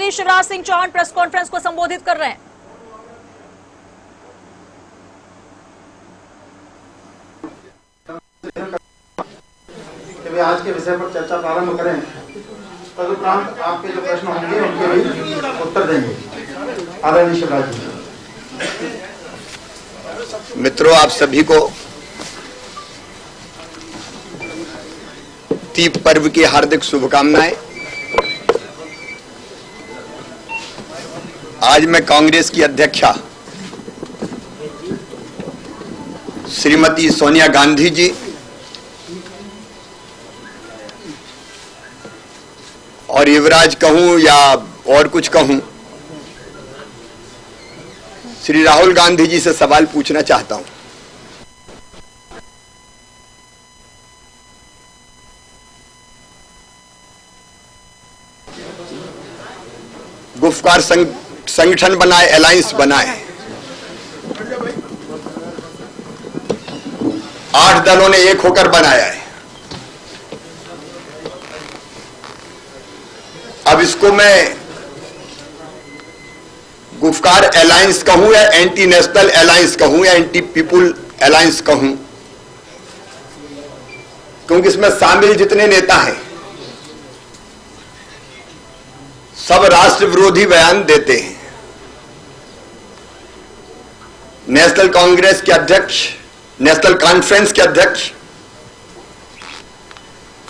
मुख्यमंत्री Shivraj Singh Chauhan press conference को संबोधित कर रहे हैं। आज के विषय पर चर्चा प्रारंभ करें, तदुपरांत आपके जो प्रश्न होंगे उनके भी उत्तर देंगे। आदरणीय शिवराज जी। मित्रों, आप सभी को तीज पर्व की हार्दिक शुभकामनाएं। आज मैं कांग्रेस की अध्यक्षा श्रीमती सोनिया गांधी जी और युवराज कहूं या और कुछ कहूं, श्री राहुल गांधी जी से सवाल पूछना चाहता हूं। गुफकार संगठन बनाए, अलायंस बनाए, 8 दलों ने एक होकर बनाया है। अब इसको मैं गुफकार अलायंस कहूं या एंटी नेशनल अलायंस कहूं या एंटी पीपुल अलायंस कहूं, क्योंकि इसमें शामिल जितने नेता हैं सब राष्ट्र विरोधी बयान देते हैं। नेशनल कांग्रेस के अध्यक्ष, नेशनल कॉन्फ्रेंस के अध्यक्ष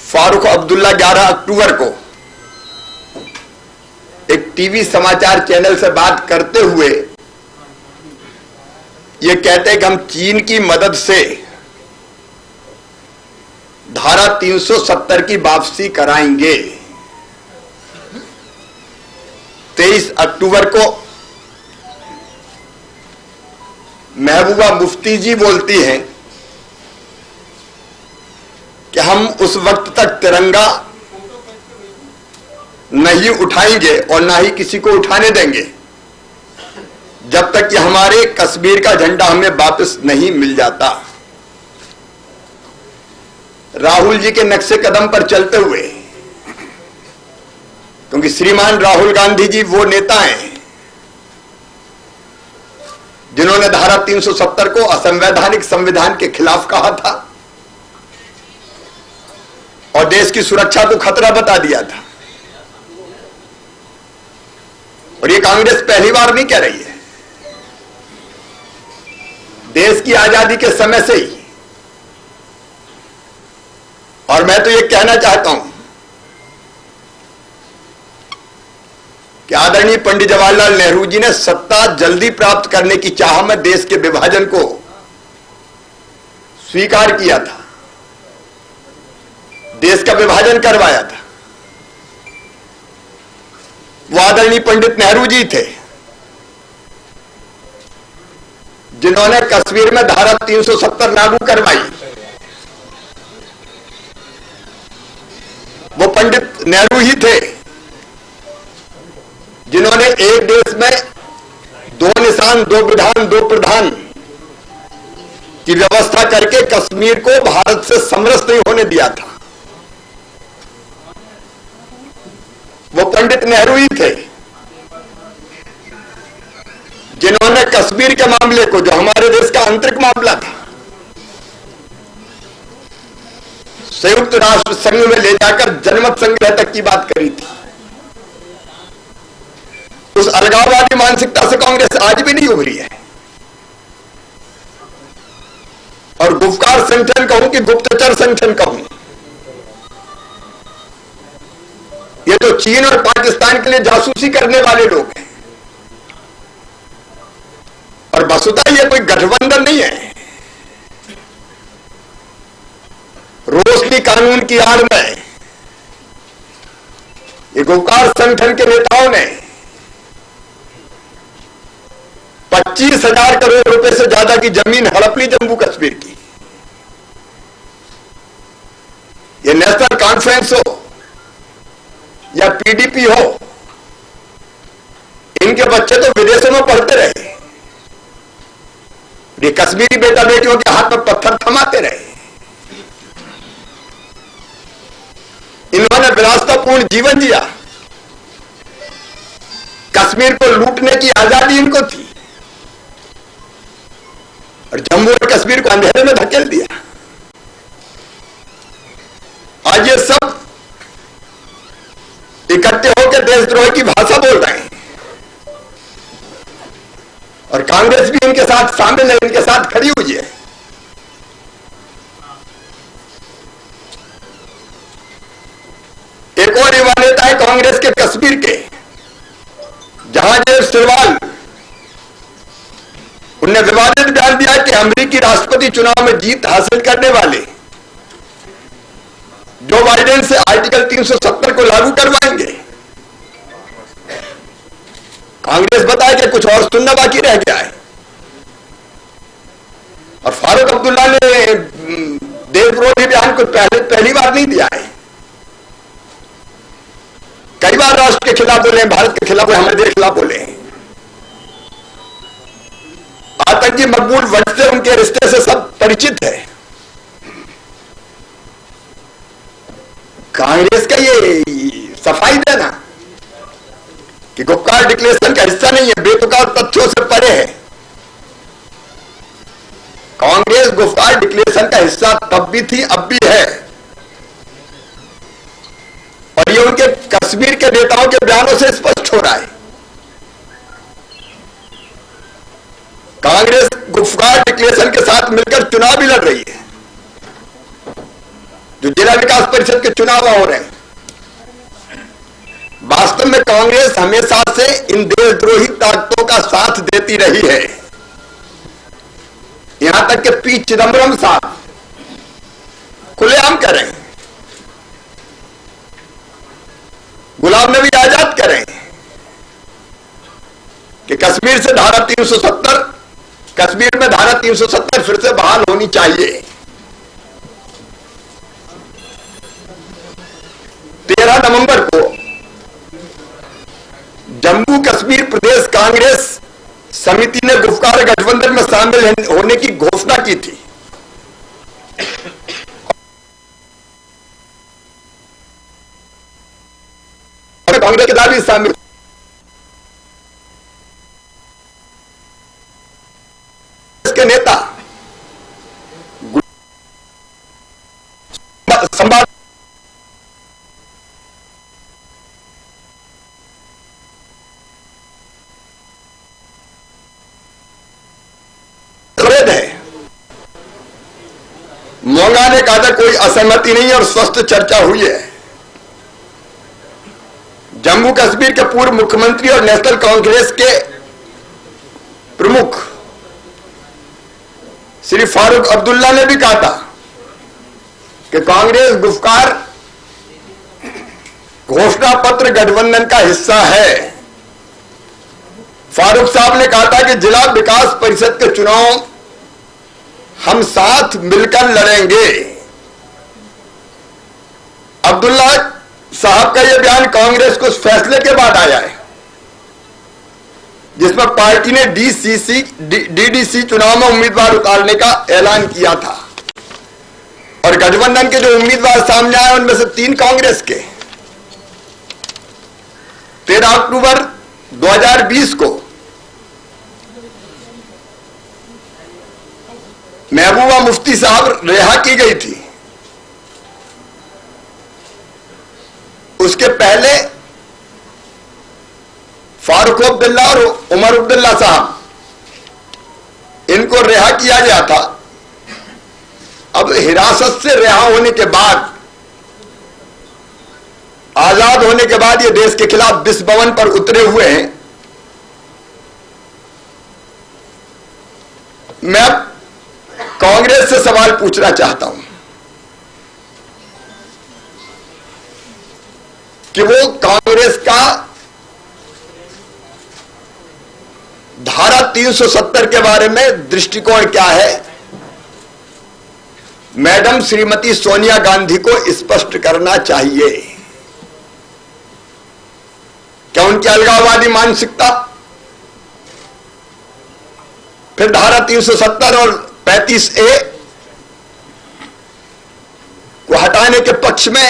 फारूक अब्दुल्ला 11 अक्टूबर को एक टीवी समाचार चैनल से बात करते हुए ये कहते हैं कि हम चीन की मदद से धारा 370 की वापसी कराएंगे। 23 अक्टूबर को महबूबा मुफ्ती जी बोलती हैं कि हम उस वक्त तक तिरंगा नहीं उठाएंगे और ना ही किसी को उठाने देंगे जब तक कि हमारे कश्मीर का झंडा हमें वापस नहीं मिल जाता। राहुल जी के नक्शे कदम पर चलते हुए, क्योंकि श्रीमान राहुल गांधी जी वो नेता हैं जिन्होंने धारा 370 को असंवैधानिक संविधान के खिलाफ कहा था और देश की सुरक्षा को खतरा बता दिया था। और ये कांग्रेस पहली बार नहीं कह रही है, देश की आजादी के समय से ही। और मैं तो ये कहना चाहता हूं कि आदरणीय पंडित जवाहरलाल नेहरू जी ने सत्ता जल्दी प्राप्त करने की चाह में देश के विभाजन को स्वीकार किया था, देश का विभाजन करवाया था। वो आदरणीय पंडित नेहरू जी थे जिन्होंने कश्मीर में धारा 370 लागू करवाई। वो पंडित नेहरू ही थे जिन्होंने एक देश में 2 निशान 2 विधान 2 प्रधान की व्यवस्था करके कश्मीर को भारत से समरस नहीं होने दिया था। वो पंडित नेहरू ही थे जिन्होंने कश्मीर के मामले को, जो हमारे देश का आंतरिक मामला था, संयुक्त राष्ट्र संघ में ले जाकर जनमत संग्रह तक की बात करी थी। उस अलगाववादी मानसिकता से कांग्रेस आज भी नहीं उभरी है। और गुफकार संगठन कहूं कि गुप्तचर संगठन कहूं, ये तो चीन और पाकिस्तान के लिए जासूसी करने वाले लोग हैं। और वस्तुतः ये कोई गठबंधन नहीं है। रोशनी कानून की आड़ में ये गुफकार संगठन के नेताओं ने 25,000 करोड़ रुपए से ज्यादा की जमीन हड़प ली जम्मू कश्मीर की। ये नेशनल कॉन्फ्रेंस हो या पीडीपी हो, इनके बच्चे तो विदेशों में पढ़ते रहे, ये कश्मीरी बेटा बेटियों के हाथ में पत्थर थमाते रहे। इन्होंने विलासितापूर्ण जीवन जिया कश्मीर को लूटने की आजादी इनको थी और जम्मू और कश्मीर को अंधेरे में धकेल दिया। आज ये सब इकट्ठे होकर देशद्रोह की भाषा बोल रहे हैं और कांग्रेस भी इनके साथ शामिल है, इनके साथ खड़ी हुई है। एक और युवा नेता है कांग्रेस के कश्मीर के जहांगीर सिरवाल, उन्होंने विवादित बयान दिया कि अमेरिकी राष्ट्रपति चुनाव में जीत हासिल करने वाले जो बाइडेन से आर्टिकल 370 को लागू करवाएंगे। कांग्रेस बताया कि कुछ और सुनना बाकी रह गया है और फारूक अब्दुल्ला ने देशविरोधी बयान को पहली बार नहीं दिया है। कई बार राष्ट्र के खिलाफ बोले, भारत के खिलाफ बोले, हमारे देश के खिलाफ बोले। आतंकी मकबूल वट से उनके रिश्ते से सब परिचित है। कांग्रेस का ये सफाई देना कि गुप्कार डिक्लेरेशन का हिस्सा नहीं है, बेतुका तथ्यों से परे है। कांग्रेस गुप्कार डिक्लेरेशन का हिस्सा तब भी थी, अब भी है और ये उनके कश्मीर के नेताओं के बयानों से स्पष्ट हो रहा है। कांग्रेस गुप्कार डिक्लेरेशन के साथ मिलकर चुनाव भी लड़ रही है। जो जिला विकास परिषद के चुनाव हो रहे हैं, वास्तव में कांग्रेस हमेशा से इन देशद्रोही ताकतों का साथ देती रही है। यहां तक कि पी चिदम्बरम साहब खुलेआम करें, गुलाम नबी आजाद करें कि कश्मीर से धारा 370, कश्मीर में धारा 370 फिर से बहाल होनी चाहिए। 13 नवंबर को जम्मू कश्मीर प्रदेश कांग्रेस समिति ने गुप्कार गठबंधन में शामिल होने की घोषणा की थी। कांग्रेस के साथ भी शामिल के नेता संवाद है। मोंगा ने कहा था कोई असहमति नहीं और स्वस्थ चर्चा हुई है। जम्मू कश्मीर के पूर्व मुख्यमंत्री और नेशनल कांग्रेस के प्रमुख श्री फारूक अब्दुल्ला ने भी कहा था कि कांग्रेस गुफ्कार घोषणा पत्र गठबंधन का हिस्सा है। फारूक साहब ने कहा था कि जिला विकास परिषद के चुनाव हम साथ मिलकर लड़ेंगे। अब्दुल्ला साहब का यह बयान कांग्रेस को उस फैसले के बाद आया है जिसमें पार्टी ने डीडीसी चुनाव में उम्मीदवार उतारने का ऐलान किया था और गठबंधन के जो उम्मीदवार सामने आए उनमें से 3 कांग्रेस के। 13 अक्टूबर 2020 को महबूबा मुफ्ती साहब रिहा की गई थी। उसके पहले फारूक अब्दुल्ला और उमर अब्दुल्ला साहब इनको रिहा किया गया था। अब हिरासत से रिहा होने के बाद, आजाद होने के बाद ये देश के खिलाफ विश्व भवन पर उतरे हुए हैं। मैं कांग्रेस से सवाल पूछना चाहता हूं कि वो कांग्रेस का धारा 370 के बारे में दृष्टिकोण क्या है। मैडम श्रीमती सोनिया गांधी को स्पष्ट करना चाहिए। क्या उनकी अलगाववादी मानसिकता फिर धारा 370 और 35A को हटाने के पक्ष में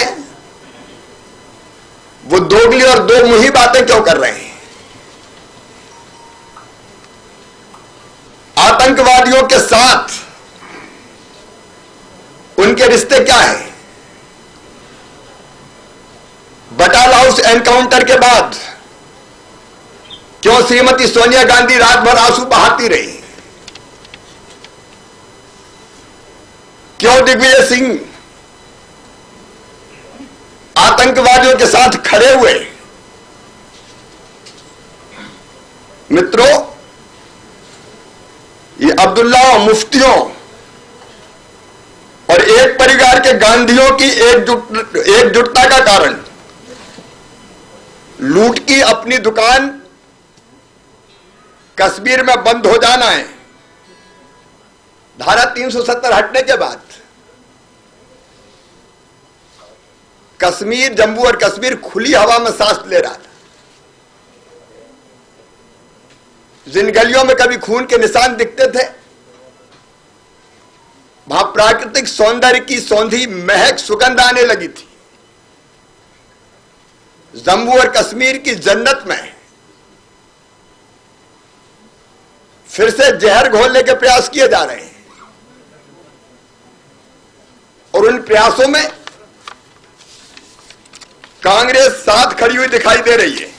वो दोगली और दो मुही बातें क्यों कर रहे हैं? आतंकवादियों के साथ उनके रिश्ते क्या है? बटाला हाउस एनकाउंटर के बाद क्यों श्रीमती सोनिया गांधी रात भर आंसू बहाती रही? क्यों दिग्विजय सिंह आतंकवादियों के साथ खड़े हुए? मित्रों, ये अब्दुल्ला और मुफ्तियों और एक परिवार के गांधियों की एकजुटता का कारण लूट की अपनी दुकान कश्मीर में बंद हो जाना है। धारा 370 हटने के बाद कश्मीर, जम्मू और कश्मीर खुली हवा में सांस ले रहा था। जिन गलियों में कभी खून के निशान दिखते थे, वहां प्राकृतिक सौंदर्य की सौंधी महक सुगंध आने लगी थी। जम्मू और कश्मीर की जन्नत में फिर से जहर घोलने के प्रयास किए जा रहे हैं और उन प्रयासों में कांग्रेस साथ खड़ी हुई दिखाई दे रही है।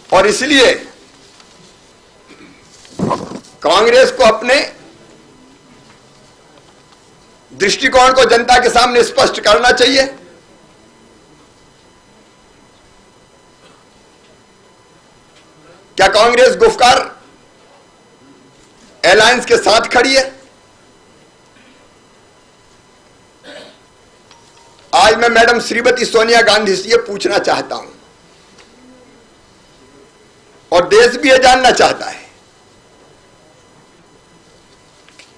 और इसलिए कांग्रेस को अपने दृष्टिकोण को जनता के सामने स्पष्ट करना चाहिए। क्या कांग्रेस गुफकार अलायंस के साथ खड़ी है? आज मैं मैडम श्रीमती सोनिया गांधी से यह पूछना चाहता हूं और देश भी यह जानना चाहता है,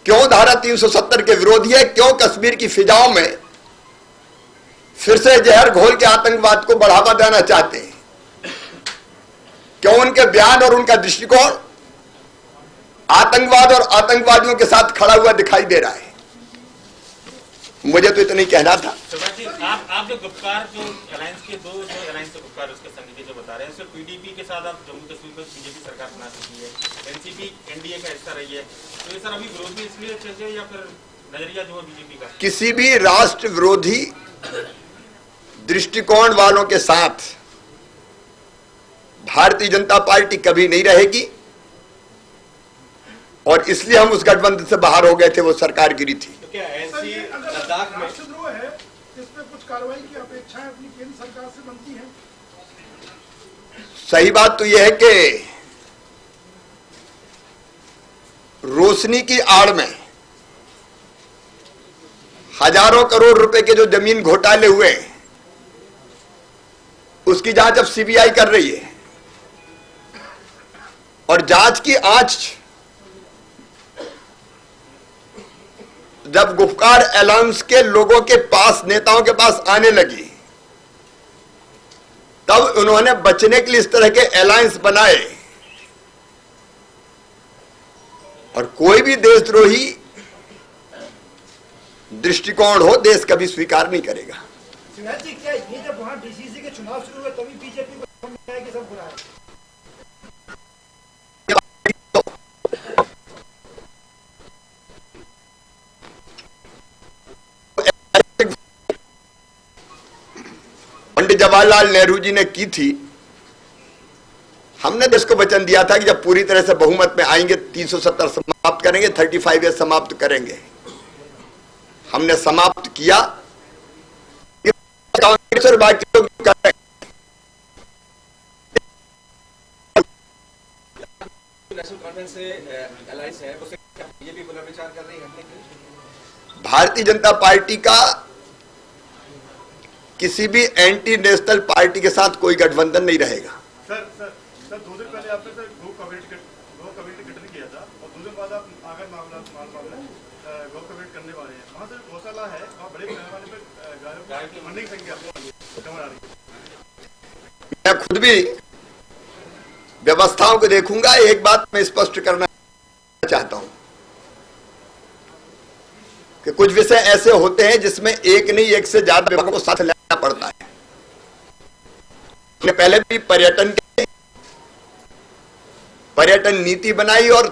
क्यों धारा 370 के विरोधी है? क्यों कश्मीर की फिजाओं में फिर से जहर घोल के आतंकवाद को बढ़ावा देना चाहते हैं? क्यों उनके बयान और उनका दृष्टिकोण आतंकवाद और आतंकवादियों के साथ खड़ा हुआ दिखाई दे रहा है? मुझे तो इतना ही कहना था। आप जो गुप्कार, जो अलायंस के दो अलायंस के गुप्कार उसके संघ के जो बता रहे हैं, सिर्फ पीडीपी के साथ आप जम्मू कश्मीर में बीजेपी सरकार बना सकती है, एनसीपी एनडीए का हिस्सा रही है, तो ये सर अभी विरोध में इसलिए चल रहे या फिर नजरिया जो है बीजेपी का? किसी भी राष्ट्र विरोधी दृष्टिकोण वालों के साथ भारतीय जनता पार्टी कभी नहीं रहेगी और इसलिए हम उस गठबंधन से बाहर हो गए थे, वो सरकार गिरी थी। तो क्या ऐसी लद्दाख में राष्ट्रद्रोह है, इसमें कुछ कार्रवाई की अपेक्षाएं अपनी केंद्र सरकार से बनती हैं? सही बात तो यह है कि रोशनी की आड़ में हजारों करोड़ रुपए के जो जमीन घोटाले हुए उसकी जांच अब सीबीआई कर रही है और जांच की आंच जब गुफकार अलायंस के लोगों के पास, नेताओं के पास आने लगी, तब उन्होंने बचने के लिए इस तरह के अलायंस बनाए और कोई भी देशद्रोही दृष्टिकोण हो देश कभी स्वीकार नहीं करेगा। सिन्हा जी, क्या ये जब वहां डीसीसी के चुनाव शुरू हुए तभी बीजेपी को समझ में आया कि सब बुरा है? पंडित जवाहरलाल नेहरू जी ने की थी। हमने देश को वचन दिया था कि जब पूरी तरह से बहुमत में आएंगे 370 समाप्त करेंगे, 35 ईयर समाप्त करेंगे। हमने समाप्त किया। कांग्रेस और बाकी लोग कर रहे हैं। नेशनल कॉन्फ्रेंस से अलायंस है, उसे बीजेपी पुनर्विचार कर रही है। भारतीय जनता पार्टी का किसी भी एंटी नेशनल पार्टी के साथ कोई गठबंधन नहीं रहेगा। सर 2 दिन पहले आपने सर गो कम्युनिटी गठन किया था और 2 दिन बाद आप आगर मामला गो कम्युनिटी करने वाले हैं। वहां से गौशाला है, वहां बड़े पैमाने पर गायों की मंडिंग संख्या कम आ रही है। मैं खुद भी व्यवस्थाओं को देखूंगा। एक बात मैं स्पष्ट करना चाहता हूं कि कुछ विषय ऐसे होते हैं जिसमें एक नहीं, एक से ज्यादा विभागों को साथ लेना पड़ता है। हमने पहले भी पर्यटन पर्यटन नीति बनाई और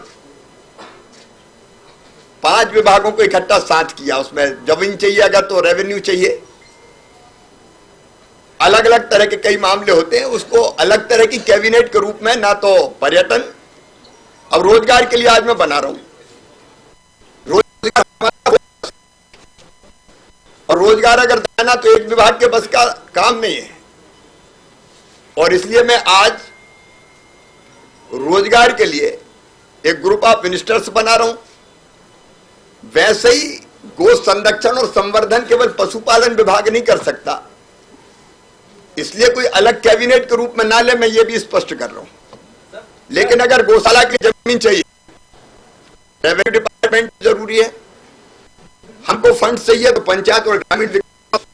5 विभागों को इकट्ठा साथ किया। उसमें जमीन चाहिए, अगर तो रेवेन्यू चाहिए, अलग अलग तरह के कई मामले होते हैं, उसको अलग तरह की कैबिनेट के रूप में, ना तो पर्यटन। अब रोजगार के लिए आज मैं बना रहा हूं, रोजगार और रोजगार अगर देना तो एक विभाग के बस का काम नहीं है, और इसलिए मैं आज रोजगार के लिए एक ग्रुप ऑफ मिनिस्टर्स बना रहा हूं। वैसे ही गो संरक्षण और संवर्धन केवल पशुपालन विभाग नहीं कर सकता, इसलिए कोई अलग कैबिनेट के रूप में ना ले, मैं ये भी स्पष्ट कर रहा हूं। लेकिन अगर गौशाला की जमीन चाहिए, रेवेन्यू डिपार्टमेंट जरूरी है, हमको फंड चाहिए तो पंचायत और ग्रामीण विकास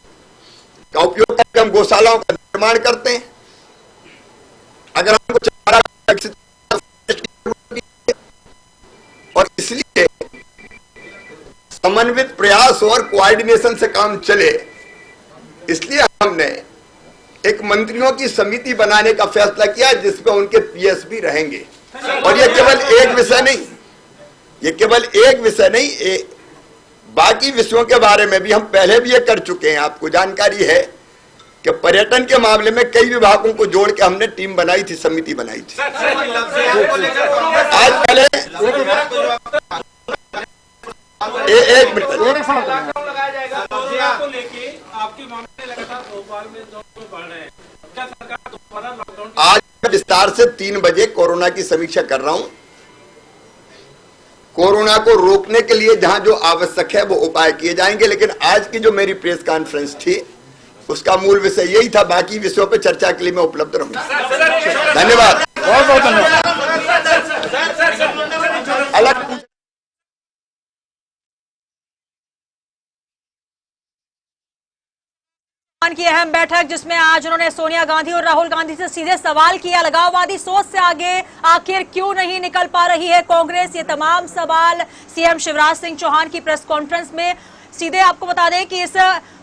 का उपयोग करके हम गौशालाओं का निर्माण करते हैं। अगर हमको चारा विकसित, और इसलिए समन्वित प्रयास और कोऑर्डिनेशन से काम चले, इसलिए हमने एक मंत्रियों की समिति बनाने का फैसला किया जिसमें उनके पीएस भी रहेंगे। और ये केवल एक विषय नहीं, ये केवल एक विषय नहीं, बाकी विषयों के बारे में भी हम पहले भी ये कर चुके हैं। आपको जानकारी है कि पर्यटन के मामले में कई विभागों को जोड़ के हमने टीम बनाई थी, समिति बनाई थी। आज पहले एक मिनट, आज मैं विस्तार से 3 बजे कोरोना की समीक्षा कर रहा हूं। कोरोना को रोकने के लिए जहां जो आवश्यक है वो उपाय किए जाएंगे, लेकिन आज की जो मेरी प्रेस कॉन्फ्रेंस थी उसका मूल विषय यही था। बाकी विषयों पर चर्चा के लिए मैं उपलब्ध रहूंगा। धन्यवाद, बहुत बहुत धन्यवाद। अलग की अहम बैठक जिसमें आज उन्होंने सोनिया गांधी और राहुल गांधी से सीधे सवाल किया, अलगाववादी सोच से आगे आखिर क्यों नहीं निकल पा रही है कांग्रेस। ये तमाम सवाल सीएम शिवराज सिंह चौहान की प्रेस कॉन्फ्रेंस में सीधे। आपको बता दें कि इस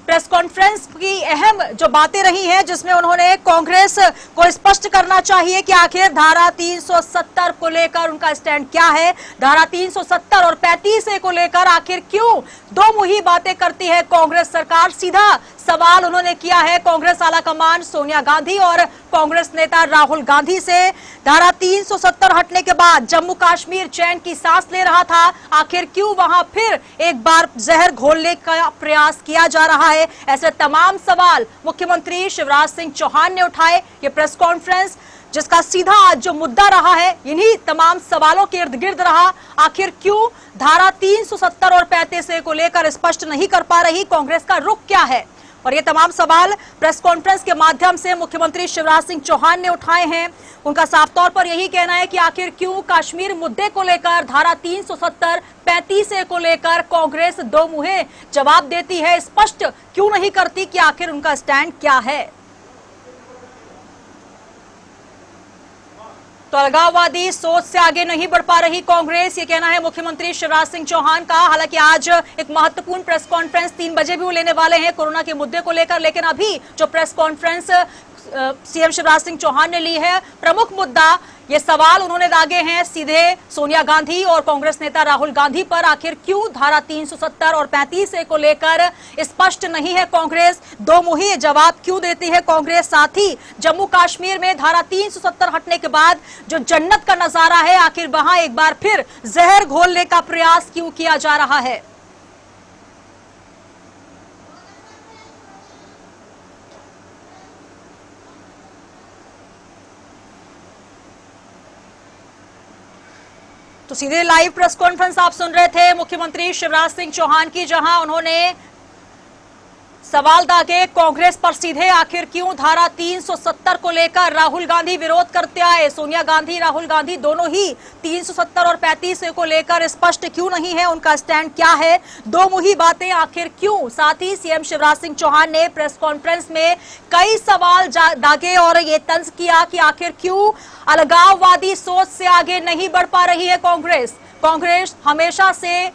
प्रेस कॉन्फ्रेंस की अहम जो बातें रही हैं जिसमें उन्होंने कांग्रेस को स्पष्ट करना चाहिए कि आखिर धारा 370 को लेकर उनका स्टैंड क्या है। धारा 370 और 35A को लेकर आखिर क्यों दो मुही बातें करती है कांग्रेस सरकार। सीधा सवाल उन्होंने किया है कांग्रेस आलाकमान सोनिया गांधी और कांग्रेस नेता राहुल गांधी से। धारा 370 हटने के बाद जम्मू कश्मीर चैन की सांस ले रहा था, आखिर क्यों वहां फिर एक बार जहर घोलने का प्रयास किया जा रहा है। ऐसे तमाम सवाल मुख्यमंत्री शिवराज सिंह चौहान ने उठाए। ये प्रेस कॉन्फ्रेंस जिसका सीधा आज जो मुद्दा रहा है इन्हीं तमाम सवालों के इर्द गिर्द रहा। आखिर क्यों धारा 370 और 35A को लेकर स्पष्ट नहीं कर पा रही कांग्रेस, का रुख क्या है। और ये तमाम सवाल प्रेस कॉन्फ्रेंस के माध्यम से मुख्यमंत्री शिवराज सिंह चौहान ने उठाए हैं। उनका साफ तौर पर यही कहना है कि आखिर क्यों कश्मीर मुद्दे को लेकर, धारा 370, 35A को लेकर कांग्रेस दो मुहे जवाब देती है, स्पष्ट क्यों नहीं करती कि आखिर उनका स्टैंड क्या है। तो अलगाववादी सोच से आगे नहीं बढ़ पा रही कांग्रेस, ये कहना है मुख्यमंत्री शिवराज सिंह चौहान का। हालांकि आज एक महत्वपूर्ण प्रेस कॉन्फ्रेंस 3 बजे भी वो लेने वाले हैं कोरोना के मुद्दे को लेकर, लेकिन अभी जो press conference CM Shivraj Singh Chouhan ने ली है, प्रमुख मुद्दा ये सवाल उन्होंने दागे हैं सीधे सोनिया गांधी और कांग्रेस नेता राहुल गांधी पर। आखिर क्यों धारा 370 और 35A को लेकर स्पष्ट नहीं है कांग्रेस, दो मुही जवाब क्यों देती है कांग्रेस। साथ ही जम्मू कश्मीर में धारा 370 हटने के बाद जो जन्नत का नजारा है, आखिर वहां एक बार फिर जहर घोलने का प्रयास क्यों किया जा रहा है। तो सीधे लाइव प्रेस कॉन्फ्रेंस आप सुन रहे थे मुख्यमंत्री शिवराज सिंह चौहान की, जहां उन्होंने सवाल दागे कांग्रेस पर सीधे। आखिर क्यों धारा 370 को लेकर राहुल गांधी विरोध करते आए, सोनिया गांधी राहुल गांधी दोनों ही 370 और 35A को लेकर स्पष्ट क्यों नहीं है, उनका स्टैंड क्या है, दो मुही बातें आखिर क्यों। साथ ही सीएम शिवराज सिंह चौहान ने प्रेस कॉन्फ्रेंस में कई सवाल दागे और ये तंज किया कि आखिर क्यों अलगाववादी सोच से आगे नहीं बढ़ पा रही है कांग्रेस। कांग्रेस हमेशा से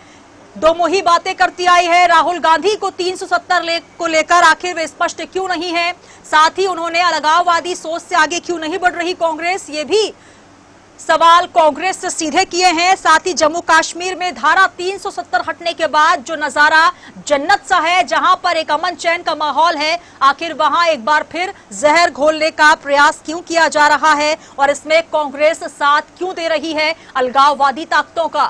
दो मुही बातें करती आई है, राहुल गांधी को 370 को लेकर आखिर वे स्पष्ट क्यों नहीं है। साथ ही उन्होंने अलगाववादी सोच से आगे क्यों नहीं बढ़ रही कांग्रेस, ये भी सवाल कांग्रेस से सीधे किए हैं। साथ ही जम्मू कश्मीर में धारा 370 हटने के बाद जो नजारा जन्नत सा है, जहां पर एक अमन चैन का माहौल है, आखिर वहां एक बार फिर जहर घोलने का प्रयास क्यों किया जा रहा है और इसमें कांग्रेस साथ क्यों दे रही है अलगाववादी ताकतों का?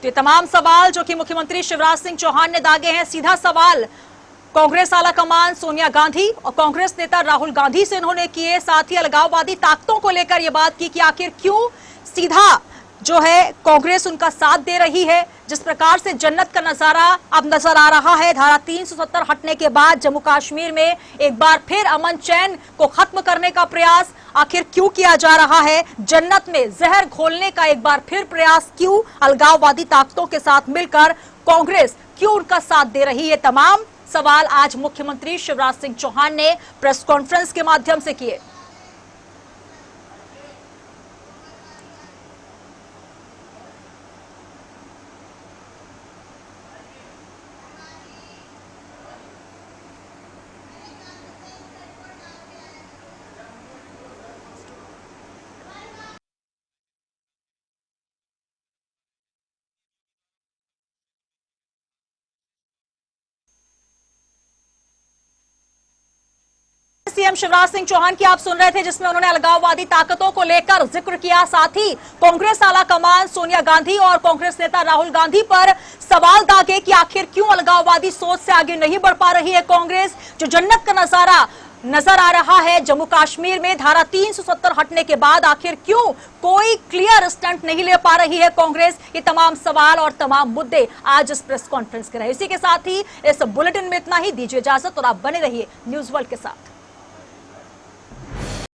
तो ये तमाम सवाल जो कि मुख्यमंत्री शिवराज सिंह चौहान ने दागे हैं, सीधा सवाल कांग्रेस आला कमान सोनिया गांधी और कांग्रेस नेता राहुल गांधी से इन्होंने किए। साथ ही अलगाववादी ताकतों को लेकर यह बात की कि आखिर क्यों सीधा जो है कांग्रेस उनका साथ दे रही है। जिस प्रकार से जन्नत का नजारा अब नजर आ रहा है, धारा 370 हटने के बाद जम्मू कश्मीर में एक बार फिर अमन चैन को खत्म करने का प्रयास आखिर क्यों किया जा रहा है? जन्नत में जहर घोलने का एक बार फिर प्रयास क्यों अलगाववादी ताकतों के साथ मिलकर कांग्रेस क्यों उनका साथ दे रही है? तमाम सवाल आज मुख्यमंत्री शिवराज सिंह चौहान ने प्रेस कॉन्फ्रेंस के माध्यम से किए। सीएम शिवराज सिंह चौहान की आप सुन रहे थे, जिसमें उन्होंने अलगाववादी ताकतों को लेकर जिक्र किया। साथ ही कांग्रेस आला कमान सोनिया गांधी और कांग्रेस नेता राहुल गांधी पर सवाल दागे कि आखिर क्यों अलगाववादी सोच से आगे नहीं बढ़ पा रही है कांग्रेस। जो जन्नत का नजारा नजर आ रहा है जम्मू कश्मीर में धारा 370 हटने के बाद, आखिर क्यों कोई क्लियर स्टैंड नहीं ले पा रही है कांग्रेस? ये तमाम सवाल और तमाम मुद्दे आज इस प्रेस कॉन्फ्रेंस के रहे। इसी के साथ ही इस बुलेटिन में इतना ही। दीजिए इजाजत और आप बने रहिए न्यूज वर्ल्ड के साथ।